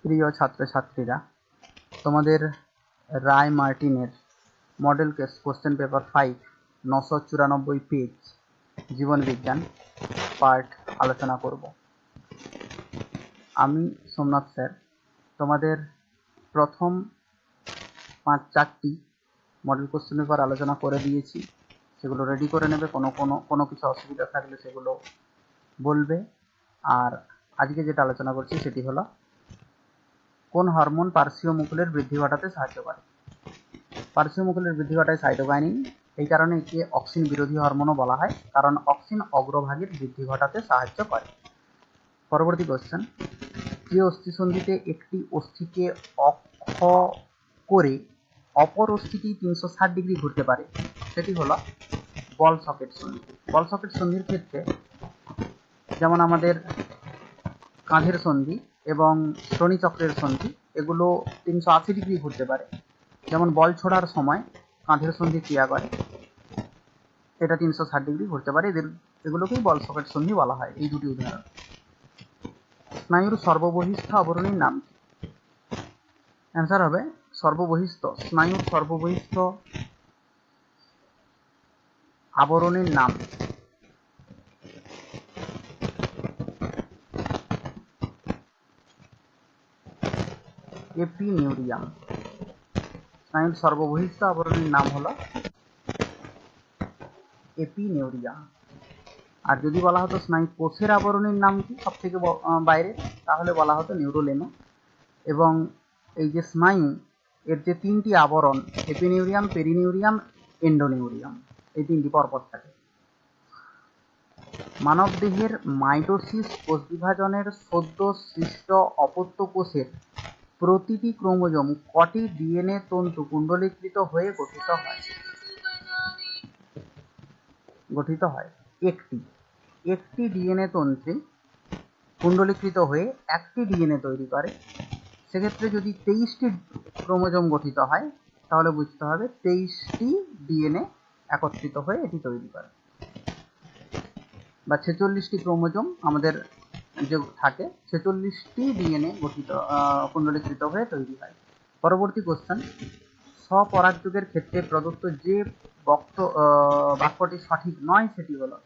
প্রিয় ছাত্রছাত্রীরা, তোমাদের রায় মার্টিনের মডেল কোশ্চেন পেপার 5 994 পেজ জীবন বিজ্ঞান পার্ট আলোচনা করব। আমি সোমনাথ স্যার তোমাদের প্রথম 5-4টি মডেল কোশ্চেন পেপার আলোচনা করে দিয়েছি। সেগুলো রেডি করে নেবে। কোনো কিছু অসুবিধা থাকলে সেগুলো বলবে। আর আজকে যেটা আলোচনা করছি সেটি হলো কোন হরমোন পার্শ্বীয় মুকুলের বৃদ্ধি ঘটাতে সাহায্য করে। পার্শ্বীয় মুকুলের বৃদ্ধি ঘটায় সাইটোকাইনিন। এই কারণে একে অক্সিন বিরোধী হরমোনও বলা হয়, কারণ অক্সিন অগ্রভাগের বৃদ্ধি ঘটাতে সাহায্য করে। পরবর্তী কোশ্চেন, যে অস্থিসন্ধিতে একটি অস্থিকে অক্ষ করে অপর অস্থিটি 360 ডিগ্রি ঘুরতে পারে সেটি হলো বল সকেট সন্ধি। বল সকেট সন্ধির ক্ষেত্রে যেমন আমাদের কাঁধের সন্ধি এবং শ্রোণীচক্রের সন্ধি, এগুলো 380 ডিগ্রি ঘুরতে পারে। যেমন বল ছোড়ার সময় কাঁধের সন্ধি ক্রিয়া করে, এটা 360 ডিগ্রি ঘুরতে পারে। এগুলোকেই বল সকেট সন্ধি বলা হয়। এই দুটি উদাহরণ। স্নায়ুর সর্ববহিস্থ আবরণীর নাম কি? অ্যান্সার হবে সর্ববহিস্থ। স্নায়ুর সর্ববহিস্থ আবরণীর নাম এপিনিউরিয়াম। স্নায়ুর সর্ববহিস্থ আবরণীর নাম হলো এপিনিউরিয়াম। আর যদি বলা হতো স্নায়ু কোষের আবরণীর নাম কি সব থেকে বাইরে, তাহলে বলা হতো নিউরোলেমা। এবং এই যে স্নায়ু, এর যে 3টি আবরণ, এপিনিউরিয়াম, পেরিনিউরিয়াম, এন্ডোনিউরিয়াম, এই 3টি পরপর থাকে। মানবদেহের মাইটোসিস কোষ বিভাজনের সদ্য সৃষ্ট অপত্য কোষের প্রতিটি ক্রোমোজোম কটি ডিএনএ তন্তু কুণ্ডলীকৃত হয়ে গঠিত হয়? একটি ডিএনএ তন্ত্রে কুণ্ডলীকৃত হয়ে একটি ডিএনএ তৈরি করে। সেক্ষেত্রে যদি 23টি ক্রোমোজোম গঠিত হয় তাহলে বুঝতে হবে 23টি ডিএনএ একত্রিত হয়ে এটি তৈরি করে। বা 46টি ক্রোমোজোম আমাদের যে থাকে, 46টি ডিএনএ কুণ্ডলীকৃত হয়ে তৈরি হয়। পরবর্তী কোশ্চেন, স্বপরাগযোগের ক্ষেত্রে প্রদত্ত যে বাক্যটি সঠিক নয় সেটি হলো।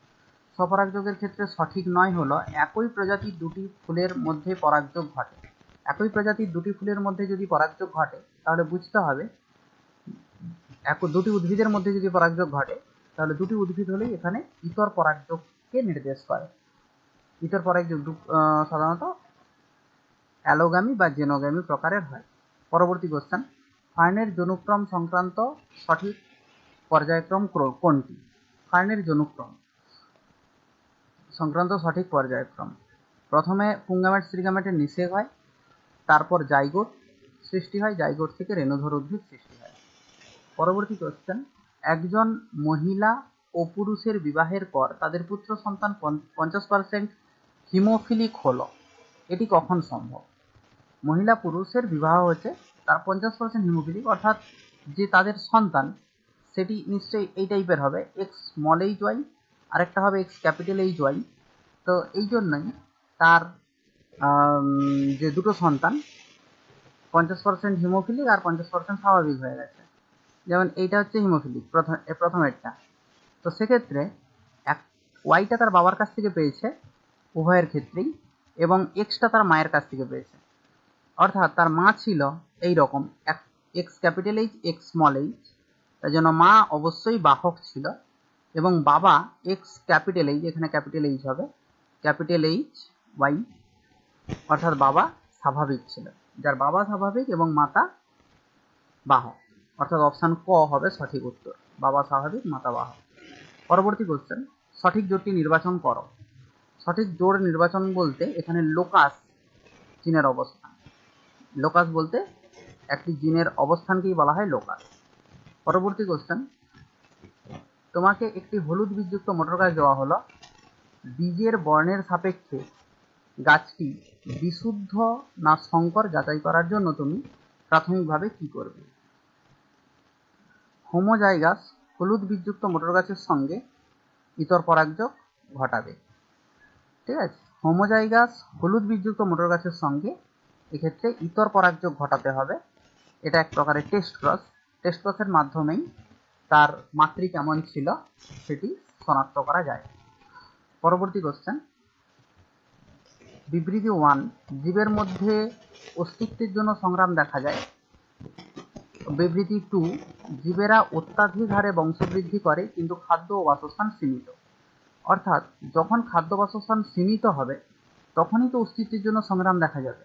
স্বপরাগযোগের ক্ষেত্রে সঠিক নয় হলো একই প্রজাতির দুটি ফুলের মধ্যে পরাগযোগ ঘটে। একই প্রজাতির দুটি ফুলের মধ্যে যদি পরাগযোগ ঘটে তাহলে বুঝতে হবে দুটি উদ্ভিদের মধ্যে যদি পরাগযোগ ঘটে তাহলে দুটি উদ্ভিদ হলেই এখানে ইতর পরাগযোগকে নির্দেশ করে। ইতর পরাগযোগ সাধারণত অ্যালোগামী বা জেনোগামী প্রকারের হয়। পরবর্তী কোশ্চেন, ফার্নের জনুক্রম সংক্রান্ত সঠিক পর্যায়ক্রম কোনটি? ফার্নের জনুক্রম সংক্রান্ত সঠিক পর্যায়ক্রম, প্রথমে পুংগামেট স্ত্রীগামেটের নিষেক হয়, তারপর জাইগোট সৃষ্টি হয়, জাইগোট থেকে রেণুধর উদ্ভিদ সৃষ্টি হয়। পরবর্তী কোশ্চেন, একজন মহিলা ও পুরুষের বিবাহের পর তাদের পুত্র সন্তান 50% হিমোফিলিক হলো, এটি কখন সম্ভব? মহিলা পুরুষের বিবাহ হচ্ছে, তার 50% হিমোফিলিক, অর্থাৎ যে তাদের সন্তান সেটি নিশ্চয়ই এই টাইপের হবে, XHY, আরেকটা হবে XHY। তো এই জন্যই তার যে দুটো সন্তান 50% হিমোফিলিক আর 50% স্বাভাবিক হয়ে গেছে। যেমন এইটা হচ্ছে হিমোফিলিক প্রথমেরটা, তো সেক্ষেত্রে ওয়াইটা তার বাবার কাছ থেকে পেয়েছে উভয়ের ক্ষেত্রেই, এবং এক্সটা তার মায়ের কাছ থেকে পেয়েছে। অর্থাৎ তার মা ছিল এই রকম XH XH, তার জন্য মা অবশ্যই বাহক ছিল, এবং বাবা XH, এখানে H হবে HY, অর্থাৎ বাবা স্বাভাবিক ছিল। যার বাবা স্বাভাবিক এবং মাতা বাহক, অর্থাৎ অপশন ক হবে সঠিক উত্তর, বাবা স্বাভাবিক মাতা বাহক। পরবর্তী কোশ্চেন, সঠিক জোড়টি নির্বাচন করো। সঠিক জোড় নির্বাচন বলতে এখানে লোকাস জিনের অবস্থান, লোকাস বলতে একটি জিনের অবস্থানকেই বলা হয় লোকাস। পরবর্তী কোশ্চেন, তোমাকে একটি হলুদ বীজযুক্ত মটর গাছ দেওয়া হলো, বীজের বর্ণের সাপেক্ষে গাছটি বিশুদ্ধ না সংকর যাচাই করার জন্য তুমি প্রাথমিকভাবে কি করবে? হোমোজাইগাস হলুদ বীজযুক্ত মটর গাছের সঙ্গে ইতর পরাগযোগ ঘটাবে। ঠিক আছে, হোমোজাইগাস হলুদ বীজযুক্ত মটর গাছের সঙ্গে এক্ষেত্রে ইতর পরাগযোগ ঘটাতে হবে। এটা এক প্রকারের টেস্ট ক্রসের মাধ্যমেই তার মাতৃ কেমন ছিল সেটি শনাক্ত করা যায়। পরবর্তী কোশ্চেন, বিবৃতি 1, জীবের মধ্যে অস্তিত্বের জন্য সংগ্রাম দেখা যায়। বিবৃতি 2, জীবেরা অত্যাধিক হারে বংশবৃদ্ধি করে কিন্তু খাদ্য ও বাসস্থান সীমিত। অর্থাৎ যখন খাদ্য বাসস্থান সীমিত হবে তখনই তো অস্তিত্বের জন্য সংগ্রাম দেখা যাবে।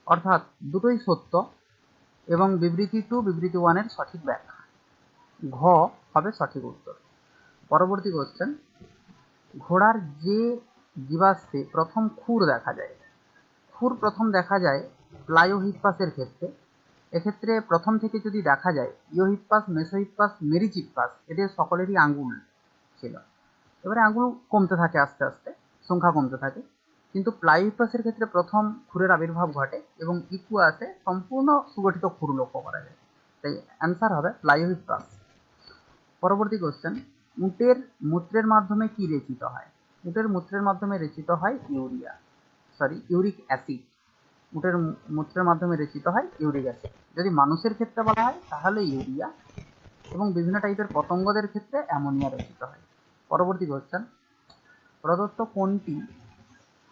অর্থাৎ দুটোই সত্য এবং বিবৃতি 2 বিবৃতি 1 এর সঠিক ব্যাখ্যা। ঘ হবে সঠিক উত্তর। পরবর্তী কোশ্চেন, ঘোড়ার যে জীবাশ্মে প্রথম খুর দেখা যায়, খুর প্রথম দেখা যায় প্লায়োহিপ্পাসের ক্ষেত্রে। এক্ষেত্রে প্রথম থেকে যদি দেখা যায় ইওহিপ্পাস, মেসোহিপ্পাস, মেরিচিপ্পাস এদের সকলেরই আঙ্গুল ছিল। এবারে আঙ্গুল কমতে থাকে, আস্তে আস্তে সংখ্যা কমতে থাকে, কিন্তু প্লায়োহিপ্পাসের ক্ষেত্রে প্রথম খুরের আবির্ভাব ঘটে এবং ইকুয়াসে সম্পূর্ণ সুগঠিত খুর লক্ষ্য করা যায়। তাই অ্যান্সার হবে প্লায়োহিপ্পাস। পরবর্তী কোশ্চেন, উটের মূত্রের মাধ্যমে কি রেচিত হয়? উটের মূত্রের মাধ্যমে রেচিত হয় ইউরিক অ্যাসিড। উটের মূত্রের মাধ্যমে রেচিত হয় ইউরিক অ্যাসিড। যদি মানুষের ক্ষেত্রে বলা হয় তাহলে ইউরিয়া, এবং বিভিন্ন টাইপের পতঙ্গদের ক্ষেত্রে অ্যামোনিয়া রচিত হয়। পরবর্তী কোশ্চেন, প্রদত্ত কোনটি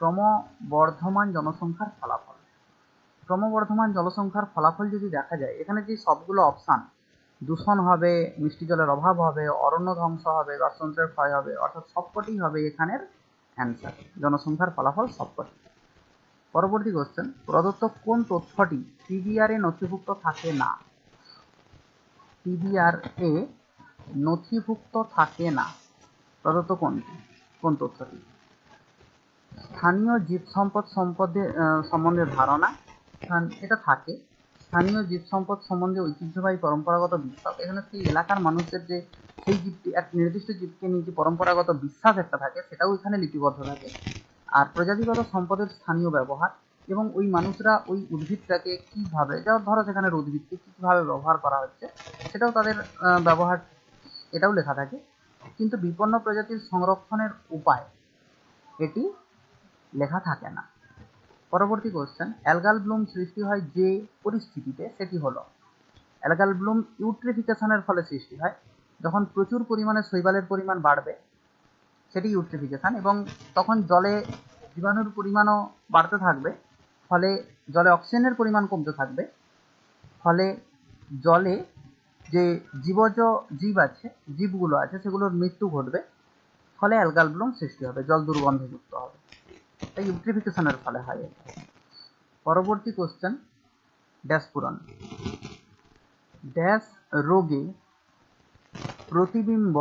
ক্রমবর্ধমান জনসংখ্যার ফলাফল? ক্রমবর্ধমান জনসংখ্যার ফলাফল যদি দেখা যায়, এখানে যে সবগুলো অপশান, দূষণ হবে, মিষ্টি জলের অভাব হবে, অরণ্য ধ্বংস হবে, বাস্তুতন্ত্রের ক্ষয় হবে, অর্থাৎ সবকটি হবে এখানের অ্যান্সার। জনসংখ্যার ফলাফল সবকটি। পরবর্তী কোশ্চেন, প্রদত্ত কোন তথ্যটি পিবিআর এ নথিভুক্ত থাকে না? পিবিআর এ নথিভুক্ত থাকে না প্রদত্ত কোন তথ্যটি? স্থানীয় জীব সম্পদ সম্বন্ধে ধারণা, এটা থাকে। স্থানীয় জীব সম্পদ সম্বন্ধে ঐতিহ্যবাহী পরম্পরাগত বিশ্বাস, এখানে সেই এলাকার মানুষের যে সেই জীবটি, এক নির্দিষ্ট জীবকে নিয়ে যে পরম্পরাগত বিশ্বাস একটা থাকে সেটাও এখানে লিপিবদ্ধ থাকে। আর প্রজাতিগত সম্পদের স্থানীয় ব্যবহার এবং ওই মানুষরা ওই উদ্ভিদটাকে কিভাবে, ধরো সেখানের উদ্ভিদকে কিভাবে ব্যবহার করা হচ্ছে সেটাও তাদের ব্যবহার, এটাও লেখা থাকে। কিন্তু বিপন্ন প্রজাতির সংরক্ষণের উপায় এটি লেখা থাকে না। পরবর্তী কোশ্চেন, অ্যালগাল ব্লুম সৃষ্টি হয় যে পরিস্থিতিতে, সেটি হলো অ্যালগাল ব্লুম ইউট্রিফিকেশনের ফলে সৃষ্টি হয়। যখন প্রচুর পরিমাণে শৈবালের পরিমাণ বাড়বে সেটি ইউট্রিফিকেশন, এবং তখন জলে জীবাণুর পরিমাণও বাড়তে থাকবে, ফলে জলে অক্সিজেনের পরিমাণ কমতে থাকবে, ফলে জলে যে জীবগুলো আছে সেগুলোর মৃত্যু ঘটবে, ফলে অ্যালগাল ব্লুম সৃষ্টি হবে, জল দুর্গন্ধযুক্ত হবে। তাই ইউট্রিফিকেশনের ফলে হয়। পরবর্তী কোশ্চেন, ড্যাশ পূরণ। ড্যাশ রোগে প্রতিবিম্ব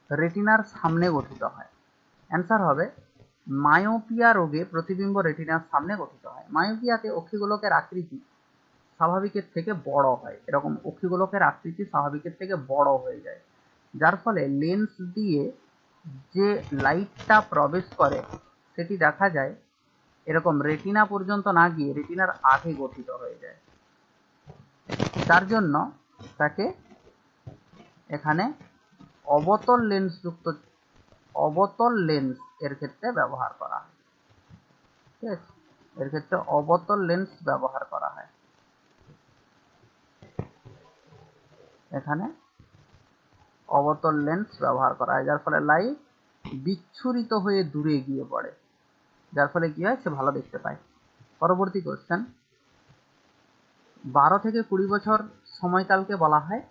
রেটিনার সামনে গঠিত হয়? অ্যান্সার হবে মায়োপিয়া রোগে প্রতিবিম্ব রেটিনার সামনে গঠিত হয়। মায়োপিয়াতে অক্ষিগোলকের আকৃতি স্বাভাবিকের থেকে বড় হয়, এরকম অক্ষিগোলকের আকৃতি স্বাভাবিকের থেকে বড় হয়ে যায়, যার ফলে লেন্স দিয়ে যে লাইটটা প্রবেশ করে সেটি দেখা যায় এরকম রেটিনা পর্যন্ত না গিয়ে রেটিনার আগে গঠিত হয়ে যায়। তার জন্য তাকে এখানে অবতল লেন্স এর ক্ষেত্রে ব্যবহার করা হয়। ঠিক আছে, এর ক্ষেত্রে অবতল লেন্স ব্যবহার করা হয়। এখানে অবতল লেন্স ব্যবহার করা হয়, যার ফলে লাইট বিচ্ছুরিত হয়ে দূরে গিয়ে পড়ে, যার ফলে কি হয়, সে ভালো দেখতে পায়। পরবর্তী কোশ্চেন, 12 থেকে 20 বছর সময়কালকে বলা হয়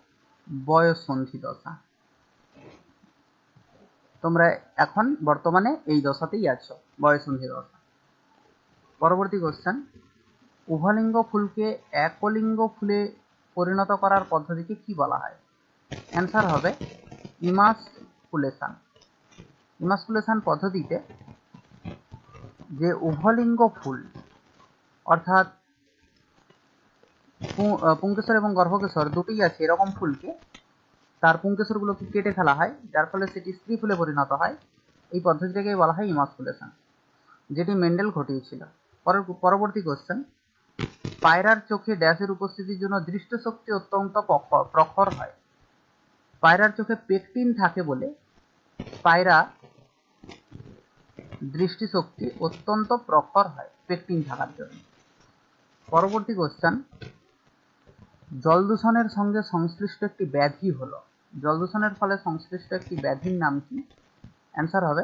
বয়ঃসন্ধি দশা। তোমরা এখন বর্তমানে এই দশাতেই আছো, বয়ঃসন্ধি দশা। পরবর্তী কোশ্চেন, উভলিঙ্গ ফুলকে একলিঙ্গ ফুলে পরিণত করার পদ্ধতিকে কি বলা হয়? অ্যান্সার হবে ইমাসকুলেশন। ইমাসকুলেশন পদ্ধতিতে যে উভলিঙ্গ ফুল, অর্থাৎ পুংকেশর এবং গর্ভকেশর দুটোই আছে, এরকম ফুলকে তার পুংকেশরগুলোকে কেটে ফেলা হয়, যার ফলে সেটি স্ত্রী ফুলে পরিণত হয়। এই পদ্ধতিটাকে বলা হয় ইমাসকুলেশন, যেটি মেন্ডেল ঘটিয়েছিল। পরবর্তী কোশ্চেন, পায়রার চোখে ড্যাশের উপস্থিতির জন্য দৃষ্টিশক্তি অত্যন্ত প্রখর হয়। পায়রার চোখে পেকটিন থাকে বলে পায়রা দৃষ্টিশক্তি অত্যন্ত প্রখর হয় পেকটিন থাকার জন্য। পরবর্তী কোশ্চেন, জল দূষণের সঙ্গে সংশ্লিষ্ট একটি ব্যাধি হলো, জল দূষণের ফলে সংশ্লিষ্ট একটি ব্যাধির নাম কি? অ্যান্সার হবে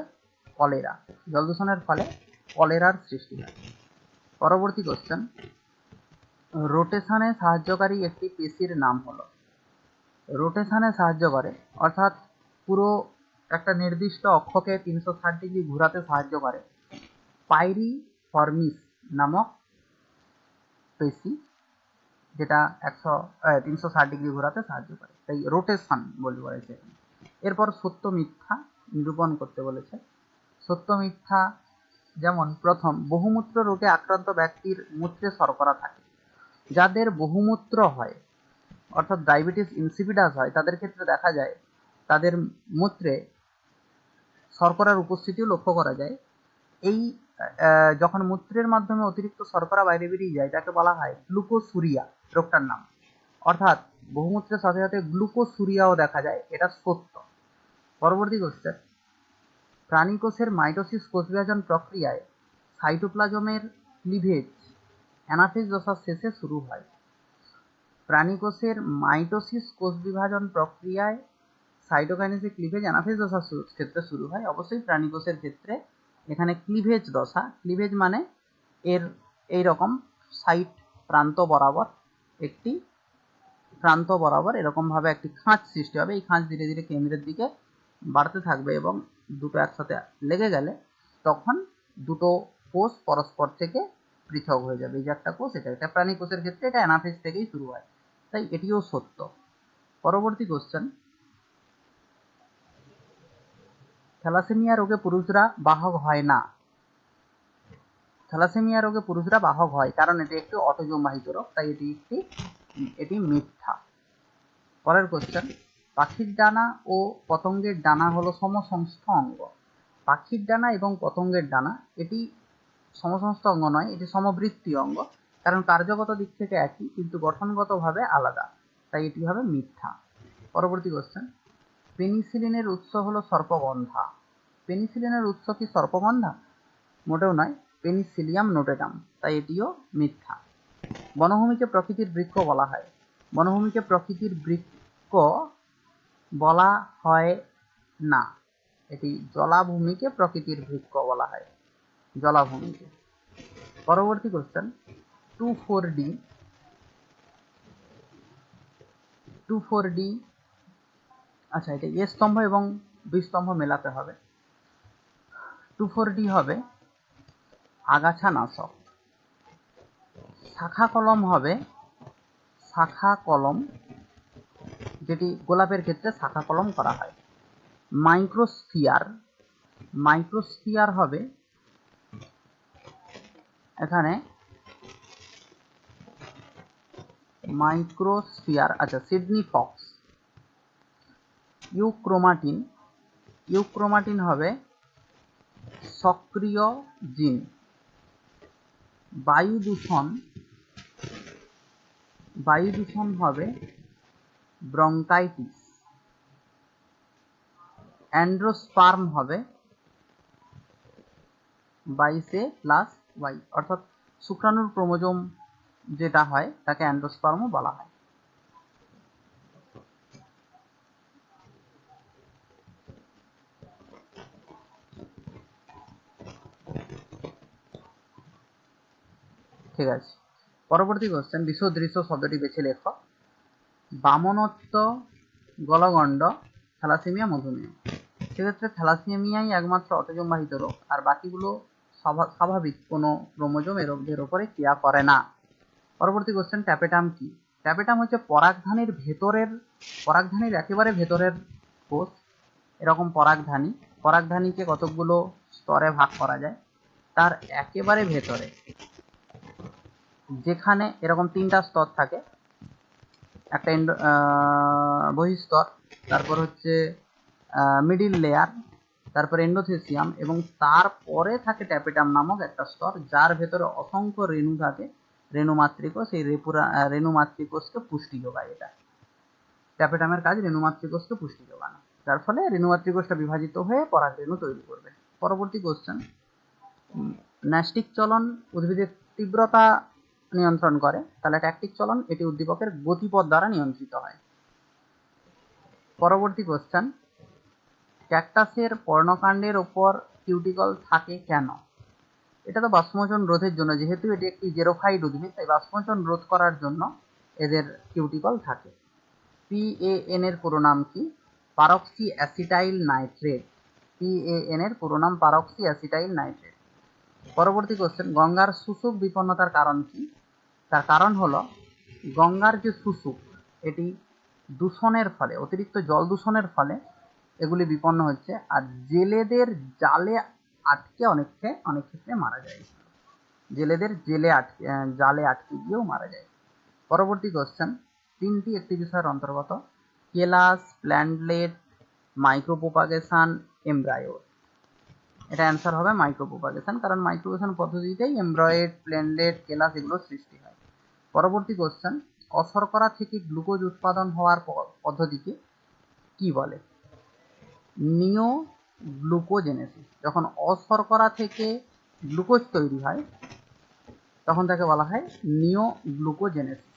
কলেরা। জল দূষণের ফলে কলেরার সৃষ্টি হয়। পরবর্তী কোশ্চেন, রোটেশনে সাহায্যকারী একটি পেশির নাম হলো। রোটেশনে সাহায্য করে অর্থাৎ পুরো একটা নির্দিষ্ট অক্ষকে 360 ডিগ্রি ঘোরাতে সাহায্য করে পাইরিফর্মিস নামক পেশি, যেটা 360 ডিগ্রি ঘোরাতে সাহায্য করে, তাই রোটেশন বলে বলেছে। এরপর সত্য মিথ্যা নিরূপণ করতে বলেছে। সত্য মিথ্যা যেমন, প্রথম, বহুমূত্র রোগে আক্রান্ত ব্যক্তির মূত্রে শর্করা থাকে। যাদের বহুমূত্র হয় অর্থাৎ ডায়াবেটিস ইনসিপিডাস হয়, তাদের ক্ষেত্রে দেখা যায় তাদের মূত্রে শর্করার উপস্থিতিও লক্ষ্য করা যায়। এই যখন মূত্রের মাধ্যমে অতিরিক্ত শর্করা বাইরে বেরিয়ে যায় তাকে বলা হয় গ্লুকোসুরিয়া, রোগটার নাম। অর্থাৎ বহুমূত্রের সাথে সাথে গ্লুকোসুরিয়াও দেখা যায়, এটা সত্য। পরবর্তী কোশ্চেন, প্রাণীকোষের মাইটোসিস কোষ বিভাজন প্রক্রিয়ায় সাইটোপ্লাজমের ক্লিভেজ অ্যানাফেজ দশার শেষে শুরু হয়। প্রাণীকোষের মাইটোসিস কোষ বিভাজন প্রক্রিয়ায় সাইটোকাইনেসিস ক্লিভেজ অ্যানাফেজ দশার ক্ষেত্রে শুরু হয়। অবশ্যই প্রাণীকোষের ক্ষেত্রে এখানে ক্লিভেজ দশা, ক্লিভেজ মানে এর এই রকম সাইট প্রান্ত বরাবর এরকম ভাবে একটি খাঁজ সৃষ্টি হবে। এই খাঁজ ধীরে ধীরে কেন্দ্রের দিকে বাড়তে থাকবে এবং দুটো একসাথে লেগে গেলে তখন দুটো কোষ পরস্পর থেকে পৃথক হয়ে যাবে। এই যে একটা কোষ, এটা প্রাণী কোষের ক্ষেত্রে এটা অ্যানাফেজ থেকেই শুরু হয়, তাই এটিও সত্য। পরবর্তী কোশ্চেন, থ্যালাসেমিয়া রোগে পুরুষরা বাহক হয় না। থ্যালাসেমিয়া রোগে পুরুষরা বাহক হয় কারণ এটি একটি অটোজোম বাহিত রোগ, তাই এটি মিথ্যা। পরের কোশ্চেন, পাখির ডানা ও পতঙ্গের ডানা হলো সমসংস্থ অঙ্গ। পাখির ডানা এবং পতঙ্গের ডানা এটি সমসংস্থ অঙ্গ নয়, এটি সমবৃত্তীয় অঙ্গ, কারণ কার্যগত দিক থেকে একই কিন্তু গঠনগতভাবে আলাদা, তাই এটি হবে মিথ্যা। পরবর্তী কোশ্চেন, পেনিসিলিনের উৎস হলো সর্পগন্ধা। পেনিসিলিনের উৎস কি সর্পগন্ধা? মোটেও নয়, পেনিসিলিয়াম নোটেটাম, তাই এটিও মিথ্যা। বনভূমিকে প্রকৃতির বৃক্ষ বলা হয়। বনভূমিকে প্রকৃতির বৃক্ষ বলা হয় না, এটি জলাভূমিকে প্রকৃতির বৃক্ষ বলা হয়, জলাভূমিকে। পরবর্তী কোশ্চেন, 2,4-D, আচ্ছা এটা এ স্তম্ভ এবং বি স্তম্ভ মেলাতে হবে। 2,4-D হবে আগাছা নাশক। শাখা কলম হবে শাখা কলম, যেটি গোলাপের ক্ষেত্রে শাখা কলম করা হয়। মাইক্রোস্ফিয়ার হবে এখানে মাইক্রোস্ফিয়ার, আচ্ছা সিডনি ফক্স। ইউক্রোমাটিন হবে সক্রিয় জিন। বায়ু দূষণ হবে ব্রঙ্কাইটিস। অ্যান্ড্রোস্পার্ম হবে 22A+Y, অর্থাৎ শুক্রাণুর ক্রোমোজোম যেটা হয় তাকে অ্যান্ড্রোস্পার্মও বলা হয়। ঠিক আছে, পরবর্তী কোশ্চেন, বিষদৃশ্য শব্দটি বেছে লেখো। বামনত্ব, গলগণ্ড, থ্যালাসেমিয়া, মধুমেহ। সেক্ষেত্রে থ্যালাসেমিয়াই একমাত্র অটোজোম বাহিত রোগ, আর বাকিগুলো স্বাভাবিক কোনো ক্রোমোজোম এর উপরে ক্রিয়া করে না। পরবর্তী কোশ্চেন, ট্যাপেটাম কি? ট্যাপেটাম হচ্ছে পরাগধানীর একেবারে ভেতরের কোষ। এরকম পরাগধানীকে কতগুলো স্তরে ভাগ করা যায়, তার একেবারে ভেতরে যেখানে এরকম 3টা স্তর থাকে, একটা বহিঃস্তর, তারপর হচ্ছে মিডিল লেয়ার, তারপর এন্ডোথেসিয়াম, এবং তারপরে থাকে ট্যাপেটাম নামক একটা স্তর, যার ভেতরে অসংখ্য রেণু থাকে, রেণুমাতৃকোষ। এই রেণুমাতৃকোষকে পুষ্টি যোগায়। এটা ট্যাপেটামের কাজ রেণুমাতৃকোষকে পুষ্টি যোগানো, যার ফলে রেণুমাতৃকোষটা বিভাজিত হয়ে পরাগরেণু তৈরি করবে। পরবর্তী কোশ্চেন, ন্যাস্টিক চলন উদ্ভিদের তীব্রতা নিয়ন্ত্রণ করে, তাহলে ট্যাকটিক চলন এটি উদ্দীপকের গতিপথ দ্বারা নিয়ন্ত্রিত হয়। পরবর্তী কোশ্চেন, ক্যাকটাসের পর্ণকাণ্ডের ওপর কিউটিকল থাকে কেন? এটা তো বাষ্পমোচন রোধের জন্য, যেহেতু এটি একটি জেরোফাইট উদ্ভিদ, তাই বাষ্পমোচন রোধ করার জন্য এদের কিউটিকল থাকে। PAN এর পুরো নাম কি? পারক্সি অ্যাসিটাইল নাইট্রেট। PAN এর পুরো নাম পারক্সি অ্যাসিটাইল নাইট্রেট। পরবর্তী কোশ্চেন, গঙ্গার শুষ্ক বিপন্নতার কারণ কি? তার কারণ হলো গঙ্গার যে শুষ্ক, এটি দূষণের ফলে, অতিরিক্ত জল দূষণের ফলে এগুলি বিপন্ন হচ্ছে, আর জেলেদের জালে আটকে অনেক ক্ষেত্রে মারা যায়। জেলেদের জালে আটকে গিয়েও মারা যায়। পরবর্তী কোশ্চেন, তিনটি একটি বিষয়ের অন্তর্গত, কেলাস, প্ল্যান্টলেট, মাইক্রোপ্রোপাগেশন, এমব্রায়োর। এটা অ্যান্সার হবে মাইক্রোপ্রোপাগেশন, কারণ মাইক্রোপ্রোপাগেশন পদ্ধতিতেই এমব্রয়েড, প্ল্যান্টলেট, কেলাস এগুলো সৃষ্টি হয়। পরবর্তী কোশ্চেন, অশর্করা থেকে গ্লুকোজ উৎপাদন হওয়ার পদ্ধতিকে কি বলে? নিওগ্লুকোজেনেসিস। যখন অশর্করা থেকে গ্লুকোজ তৈরি হয় তখন তাকে বলা হয় নিওগ্লুকোজেনেসিস।